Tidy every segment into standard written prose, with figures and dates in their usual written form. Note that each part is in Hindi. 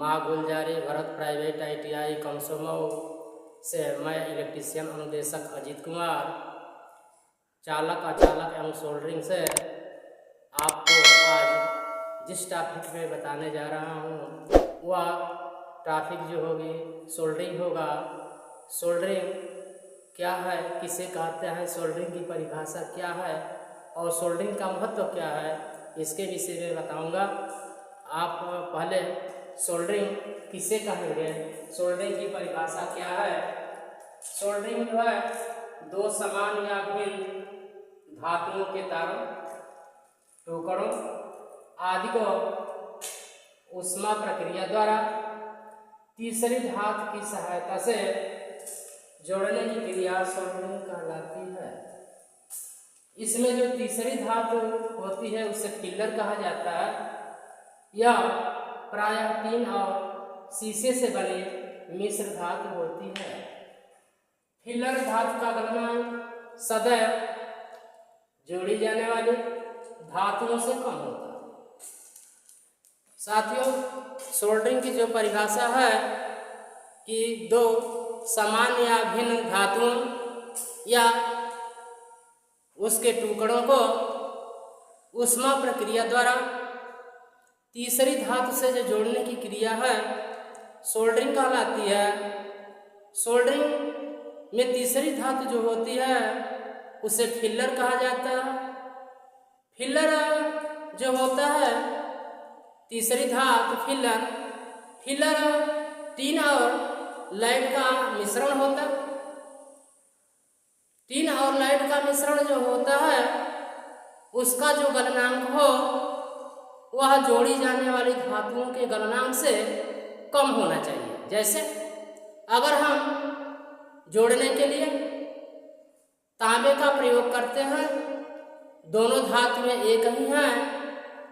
माँ गुलजारी भरत प्राइवेट ITI कमसोमऊ से मैं इलेक्ट्रीशियन अनुदेशक अजीत कुमार चालक अचालक एवं सोल्डरिंग से आपको आज जिस टॉपिक में बताने जा रहा हूँ वह टॉपिक जो होगी सोल्डरिंग होगा। सोल्डरिंग क्या है, किसे कहते हैं, सोल्डरिंग की परिभाषा क्या है और सोल्डरिंग का महत्व क्या है, इसके विषय में बताऊंगा। आप पहले सोल्डरिंग किसे कहेंगे, सोल्डरिंग की परिभाषा क्या है। सोल्डरिंग जो है दो समान या भिन्न धातुओं के तारों, टुकड़ों आदि को ऊष्मा प्रक्रिया द्वारा तीसरी धातु की सहायता से जोड़ने की क्रिया सोल्डरिंग कहलाती है। इसमें जो तीसरी धातु होती है उसे फिलर कहा जाता है। यह प्रायः टीन और शीशे से बनी मिश्र धातु होती है। फिलर धातु का गलनांक सदैव जोड़ी जाने वाली धातुओं से कम होता है। साथियों, सोल्डरिंग की जो परिभाषा है कि दो समान या भिन्न धातुओं या उसके टुकड़ों को ऊष्मा प्रक्रिया द्वारा तीसरी धातु से जो जोड़ने की क्रिया है सोल्डरिंग कहलाती है। सोल्डरिंग में तीसरी धातु जो होती है उसे फिलर कहा जाता है। फिलर जो होता है तीसरी धातु फिलर टीन और लाइट का मिश्रण होता है। टीन और लाइट का मिश्रण जो होता है उसका जो गलनांक हो वह जोड़ी जाने वाली धातुओं के गलनांक से कम होना चाहिए। जैसे अगर हम जोड़ने के लिए तांबे का प्रयोग करते हैं, दोनों धातुएं एक ही हैं,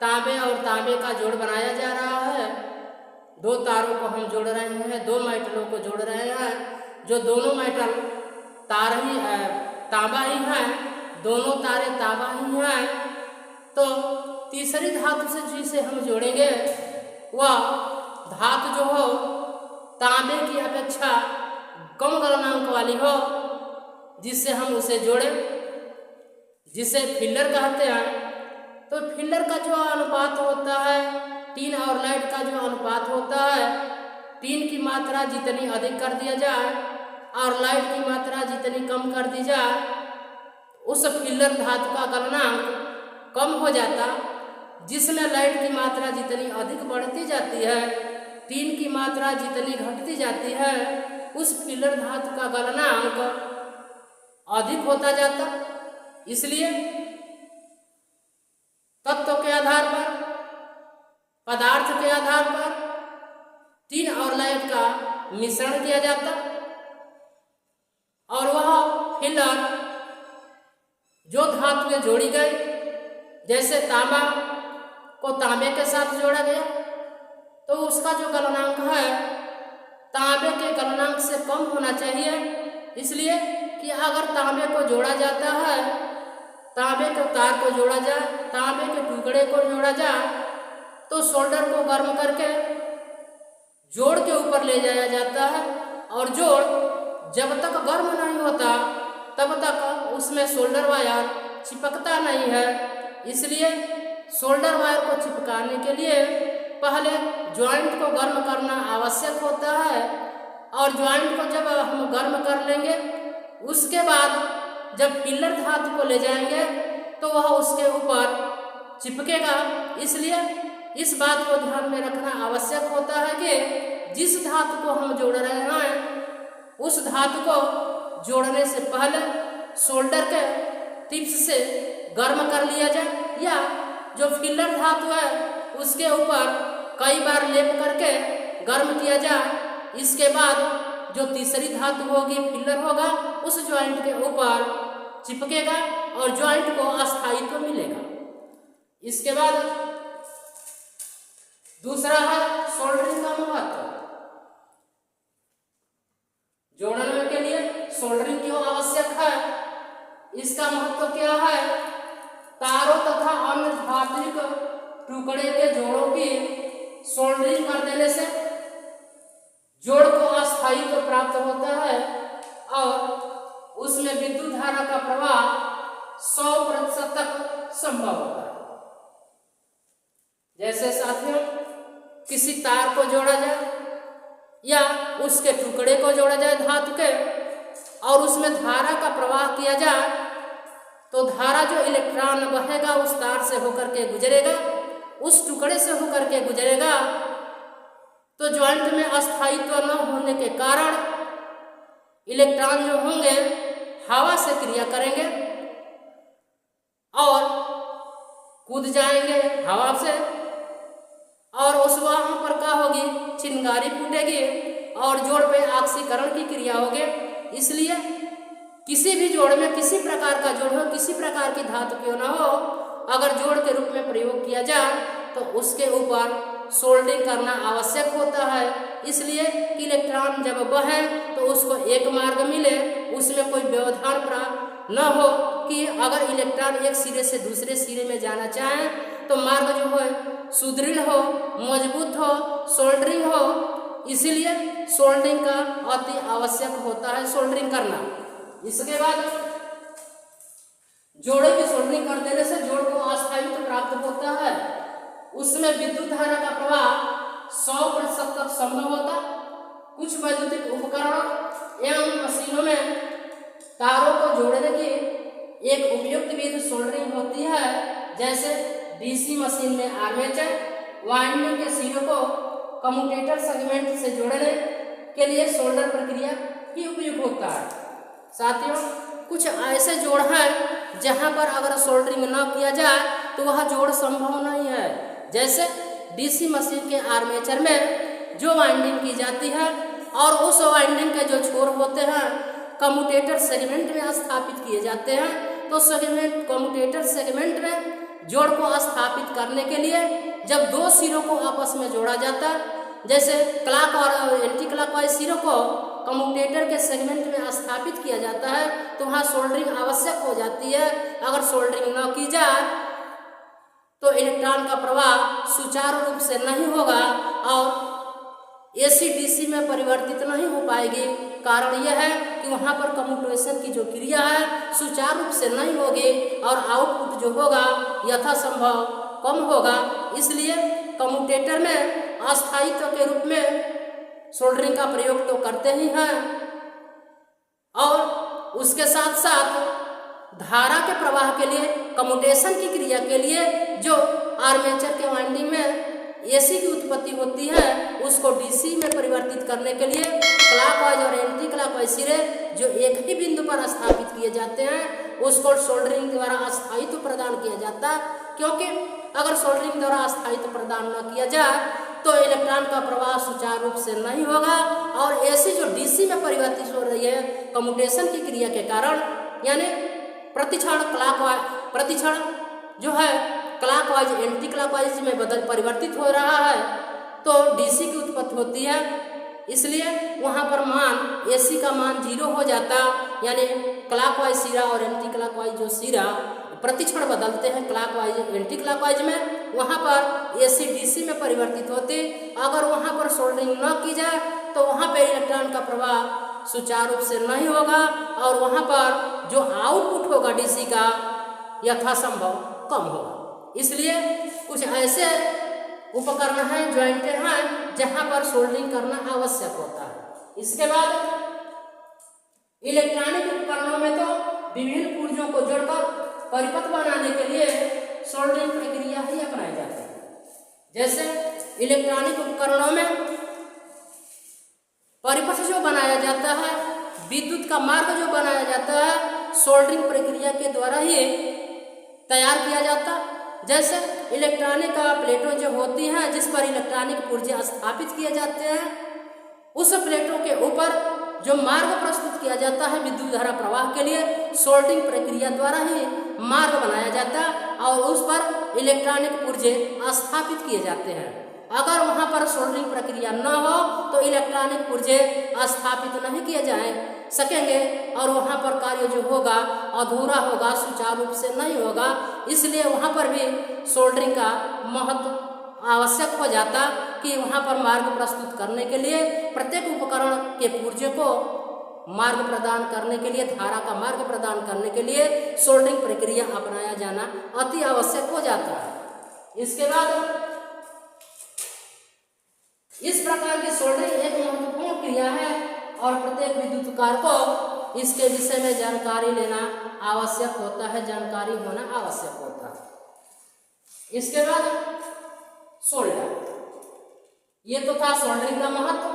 तांबे और तांबे का जोड़ बनाया जा रहा है, दो तारों को हम जोड़ रहे हैं, दो मेटलों को जोड़ रहे हैं, जो दोनों मेटल तांबा ही हैं, दोनों तारे तांबा ही हैं, तो तीसरी धातु से जिसे हम जोड़ेंगे वह धातु जो हो तांबे की अपेक्षा कम गलनांक वाली हो, जिससे हम उसे जोड़ें, जिसे फिलर कहते हैं। तो फिलर का जो अनुपात होता है, टीन और लाइट का जो अनुपात होता है, टीन की मात्रा जितनी अधिक कर दिया जाए और लाइट की मात्रा जितनी कम कर दी जाए, उस फिलर धातु का गलनांक कम हो जाता। जिसमें लाइट की मात्रा जितनी अधिक बढ़ती जाती है, टीन की मात्रा जितनी घटती जाती है, उस फिलर धातु का गलनांक अधिक होता जाता। इसलिए तत्व के आधार पर, पदार्थ के आधार पर टीन और लाइट का मिश्रण किया जाता और वह फिलर जो धातुएं जोड़ी गई, जैसे तांबा को तांबे के साथ जोड़ा गया तो उसका जो गलनांक है तांबे के गलनांक से कम होना चाहिए। इसलिए कि अगर तांबे को जोड़ा जाता है, तांबे के तार को जोड़ा जाए, तांबे के टुकड़े को जोड़ा जाए, तो सोल्डर को गर्म करके जोड़ के ऊपर ले जाया जाता है और जोड़ जब तक गर्म नहीं होता तब तक उसमें सोल्डर वायर चिपकता नहीं है। इसलिए सोल्डर वायर को चिपकाने के लिए पहले ज्वाइंट को गर्म करना आवश्यक होता है और ज्वाइंट को जब हम गर्म कर लेंगे उसके बाद जब फिलर धातु को ले जाएंगे तो वह उसके ऊपर चिपकेगा। इसलिए इस बात को ध्यान में रखना आवश्यक होता है कि जिस धातु को हम जोड़ रहे हैं उस धातु को जोड़ने से पहले सोल्डर के टिप्स से गर्म कर लिया जाए या जो फिलर धातु है उसके ऊपर कई बार लेप करके गर्म किया जाए। इसके बाद जो तीसरी धातु होगी, फिलर होगा, उस ज्वाइंट के ऊपर चिपकेगा और ज्वाइंट को अस्थायित्व मिलेगा। इसके बाद दूसरा है सोल्डरिंग का महत्व। जोड़ने के लिए सोल्डरिंग क्यों आवश्यक है, इसका महत्व क्या है। तारों तथा अन्य धात्विक टुकड़े के जोड़ों की सोल्डरिंग कर देने से जोड़ को अस्थायित्व प्राप्त होता है और उसमें विद्युत धारा का प्रवाह 100% तक संभव होता है। जैसे साथियों, किसी तार को जोड़ा जाए या उसके टुकड़े को जोड़ा जाए धातु के और उसमें धारा का प्रवाह किया जाए तो धारा जो इलेक्ट्रॉन बहेगा उस तार से होकर के गुजरेगा, उस टुकड़े से होकर के गुजरेगा, तो ज्वाइंट में अस्थायित्व न होने के कारण इलेक्ट्रॉन जो होंगे हवा से क्रिया करेंगे और कूद जाएंगे हवा से, और उस वहां पर क्या होगी, चिंगारी फूटेगी और जोड़ पे ऑक्सीकरण की क्रिया होगी। इसलिए किसी भी जोड़ में किसी प्रकार का जोड़ हो, किसी प्रकार की धातु क्यों ना हो, अगर जोड़ के रूप में प्रयोग किया जाए तो उसके ऊपर सोल्डरिंग करना आवश्यक होता है। इसलिए कि इलेक्ट्रॉन जब बहे तो उसको एक मार्ग मिले, उसमें कोई व्यवधान प्राप्त न हो कि अगर इलेक्ट्रॉन एक सिरे से दूसरे सिरे में जाना चाहे तो मार्ग जो है सुदृढ़ हो, मजबूत हो, सोल्डरिंग हो। इसीलिए सोल्डरिंग का अति आवश्यक होता है, सोल्डरिंग करना। इसके बाद जोड़े की सोल्डरिंग कर देने से जोड़ को अस्थायित्व प्राप्त होता है, उसमें विद्युत धारा का प्रवाह 100% तक संभव होता। कुछ वैद्युतिक उपकरणों एवं मशीनों में तारों को जोड़ने की एक उपयुक्त विधि सोल्डरिंग होती है। जैसे डीसी मशीन में आर्मेचर वाइंडिंग के सिरों को कम्यूटेटर सेगमेंट से जोड़ने के लिए सोल्डर प्रक्रिया ही उपयुक्त होता है। साथियों, कुछ ऐसे जोड़ हैं जहां पर अगर सोल्डरिंग न किया जाए तो वह जोड़ संभव नहीं है। जैसे डीसी मशीन के आर्मेचर में जो वाइंडिंग की जाती है और उस वाइंडिंग के जो छोर होते हैं कम्यूटेटर सेगमेंट में स्थापित किए जाते हैं, तो सेगमेंट कम्यूटेटर सेगमेंट में जोड़ को स्थापित करने के लिए जब दो सिरों को आपस में जोड़ा जाता है, जैसे क्लॉक और एंटी क्लॉकवाइज सिरों को कम्यूटेटर के सेगमेंट में स्थापित किया जाता है, तो वहाँ सोल्डरिंग आवश्यक हो जाती है। अगर सोल्डरिंग न की जाए तो इलेक्ट्रॉन का प्रवाह सुचारू रूप से नहीं होगा और एसी डीसी में परिवर्तित नहीं हो पाएगी। कारण यह है कि वहाँ पर कम्यूटेशन की जो क्रिया है सुचारू रूप से नहीं होगी और आउटपुट जो होगा यथासंभव कम होगा। इसलिए कम्यूटेटर में अस्थायित्व के रूप में सोल्डरिंग का प्रयोग तो करते ही हैं और उसके साथ साथ धारा के प्रवाह के लिए, कम्यूटेशन की क्रिया के लिए जो आर्मेचर के वाइंडिंग में एसी की उत्पत्ति होती है उसको डीसी में परिवर्तित करने के लिए क्लॉकवाइज और एंटी क्लॉकवाइज सिरे जो एक ही बिंदु पर स्थापित किए जाते हैं उसको सोल्डरिंग द्वारा अस्थायित्व प्रदान किया जाता है। क्योंकि अगर सोल्डरिंग द्वारा अस्थायित्व प्रदान न किया जाए तो इलेक्ट्रॉन का प्रवाह सुचारू रूप से नहीं होगा और एसी जो डीसी में परिवर्तित हो रही है कम्यूटेशन की क्रिया के कारण, यानी प्रतिक्षण जो है क्लॉकवाइज एंटी क्लॉकवाइज में परिवर्तित हो रहा है तो डीसी की उत्पत्ति होती है। इसलिए वहाँ पर मान एसी का मान 0 हो जाता, यानी क्लॉकवाइज सिरा और एंटी क्लॉकवाइज जो सिरा प्रतिक्षण बदलते हैं क्लॉकवाइज एंटी क्लॉकवाइज में, वहाँ पर एसी डीसी में परिवर्तित होते। अगर वहाँ पर सोल्डरिंग न की जाए तो वहाँ पर इलेक्ट्रॉन का प्रवाह सुचारू रूप से नहीं होगा और वहाँ पर जो आउटपुट होगा डीसी का यथासंभव कम होगा। इसलिए कुछ ऐसे उपकरण हैं, ज्वाइंटें हैं जहाँ पर सोल्डरिंग करना आवश्यक होता है। इसके बाद इलेक्ट्रॉनिक उपकरणों में तो विभिन्न पुर्जों को जोड़कर परिपथ बनाने के लिए सोल्डरिंग प्रक्रिया ही अपनाई जाती है। जैसे इलेक्ट्रॉनिक उपकरणों में परिपथ जो बनाया जाता है, विद्युत का मार्ग जो बनाया जाता है, सोल्डरिंग प्रक्रिया के द्वारा ही तैयार किया जाता। जैसे इलेक्ट्रॉनिक प्लेटों जो होती हैं जिस पर इलेक्ट्रॉनिक पुर्जे स्थापित किए जाते हैं, उस प्लेटों के ऊपर जो मार्ग प्रस्तुत किया जाता है विद्युत धारा प्रवाह के लिए, सोल्डरिंग प्रक्रिया द्वारा ही मार्ग बनाया जाता है और उस पर इलेक्ट्रॉनिक पुर्जे स्थापित किए जाते हैं। अगर वहाँ पर सोल्डरिंग प्रक्रिया न हो तो इलेक्ट्रॉनिक पुर्जे स्थापित नहीं किए जा सकेंगे और वहाँ पर कार्य जो होगा अधूरा होगा, सुचारू रूप से नहीं होगा। इसलिए वहाँ पर भी सोल्डरिंग का महत्व आवश्यक हो जाता कि वहाँ पर मार्ग प्रस्तुत करने के लिए प्रत्येक उपकरण के पुर्जे को मार्ग प्रदान करने के लिए, धारा का मार्ग प्रदान करने के लिए सोल्डरिंग प्रक्रिया अपनाया जाना अति आवश्यक हो जाता है। इसके बाद इस प्रकार की सोल्डरिंग एक महत्वपूर्ण क्रिया है और प्रत्येक विद्युतकार को इसके विषय में जानकारी लेना आवश्यक होता है, जानकारी होना आवश्यक होता है। इसके बाद सोल्डर, ये तो था सोल्डरिंग का महत्व।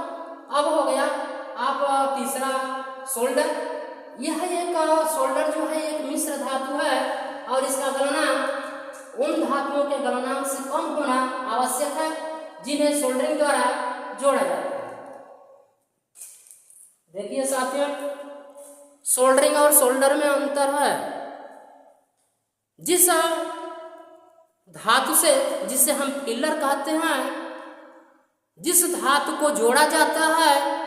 अब हो गया आप तीसरा सोल्डर। यह एक सोल्डर जो है एक मिश्र धातु है और इसका गलनांक उन धातुओं के गलनांक से कम होना आवश्यक है जिन्हें सोल्डरिंग द्वारा जोड़ा जाता है। देखिए साथियों, सोल्डरिंग और सोल्डर में अंतर है। जिस धातु से, जिसे हम फिलर कहते हैं, जिस धातु को जोड़ा जाता है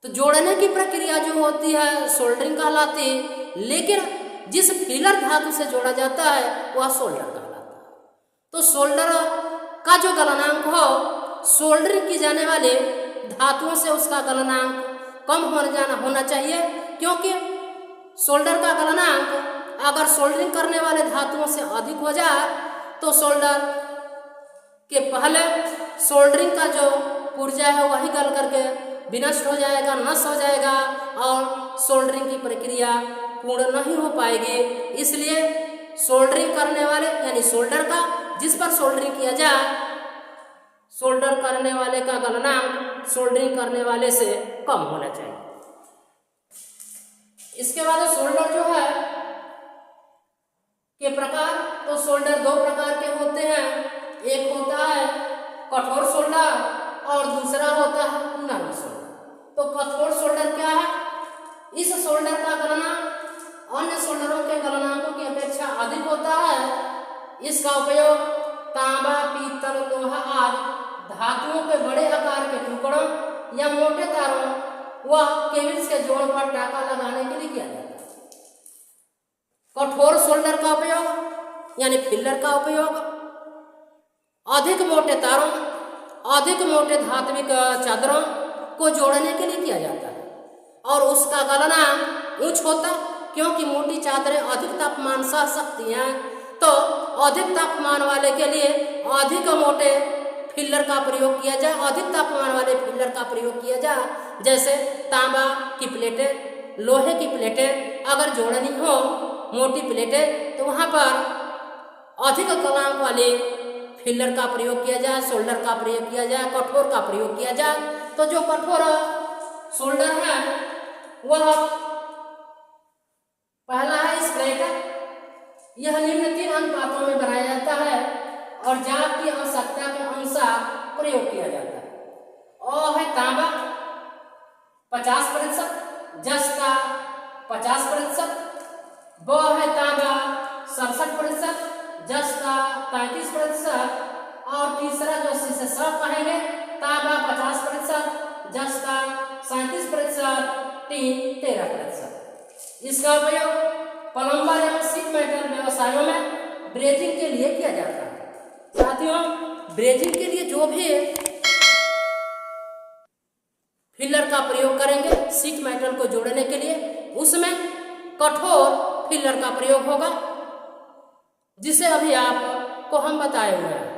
तो जोड़ने की प्रक्रिया जो होती है सोल्डरिंग कहलाती है, लेकिन जिस फिलर धातु से जोड़ा जाता है वह सोल्डर कहलाता है। तो सोल्डर का जो गलनांक हो, सोल्डरिंग की जाने वाले धातुओं से उसका गलनांक कम होना चाहिए, क्योंकि सोल्डर का गलनांक अगर सोल्डरिंग करने वाले धातुओं से अधिक हो जाए तो सोल्डर के पहले सोल्डरिंग का जो पुर्जा है वही गल करके विनष्ट हो जाएगा, नष्ट हो जाएगा और सोल्डरिंग की प्रक्रिया पूर्ण नहीं हो पाएगी। इसलिए सोल्डरिंग करने वाले यानी सोल्डर का, जिस पर सोल्डरिंग किया जाए, सोल्डर करने वाले का गलनांक सोल्डरिंग करने वाले से कम होना चाहिए। इसके बाद सोल्डर जो है के प्रकार, तो सोल्डर दो प्रकार के होते हैं। एक होता है कठोर सोल्डर और दूसरा होता है नरम सोल्डर। तो कठोर सोल्डर क्या है? इस सोल्डर का गलनांक अन्य सोल्डरों के गलनांकों की अपेक्षा अधिक होता है। इसका उपयोग तांबा, पीतल, लोहा आदि धातुओं के बड़े आकार के टुकड़ों या मोटे तारों व केबल्स के जोड़ पर टाका लगाने के लिए किया जाता है। कठोर सोल्डर का उपयोग यानी फिलर का उपयोग अधिक मोटे तारों, अधिक मोटे धात्विक चादरों को जोड़ने के लिए किया जाता है और उसका गलनांक उच्च होता, क्योंकि मोटी चादरें अधिक तापमान सह सकती हैं। तो अधिक तापमान वाले के लिए अधिक मोटे फिलर का प्रयोग किया जाए, अधिक तापमान वाले फिलर का प्रयोग किया जाए। जैसे तांबा की प्लेटें, लोहे की प्लेटें अगर जोड़नी हो, मोटी प्लेटें, तो वहाँ पर अधिक गलनांक वाले फिलर का प्रयोग किया जाए, सोल्डर का प्रयोग किया जाए, कठोर का प्रयोग किया जाए। तो जो कठोर सोल्डर है वह पहला है स्प्रेटर। यह निम्न 3 अनुपातों में बनाया जाता है और जाप की आवश्यकता के अनुसार प्रयोग किया जाता है। और है तांबा 50%, जस्ता 50%, ब है तांबा 67%, जस्ता 35%, और तीसरा जो इसे सब कहेंगे तांबा 50%, जस्ता 37%, टीन 13%। इसका उपयोग प्लम्बर एवं शीट मेटल व्यवसायों में ब्रेजिंग के लिए किया जाता है। साथियों, ब्रेजिंग के लिए जो भी फिलर का प्रयोग करेंगे शीट मेटल को जोड़ने के लिए, उसमें कठोर फिलर का प्रयोग होगा, जिसे अभी आपको हम बताए हुए हैं।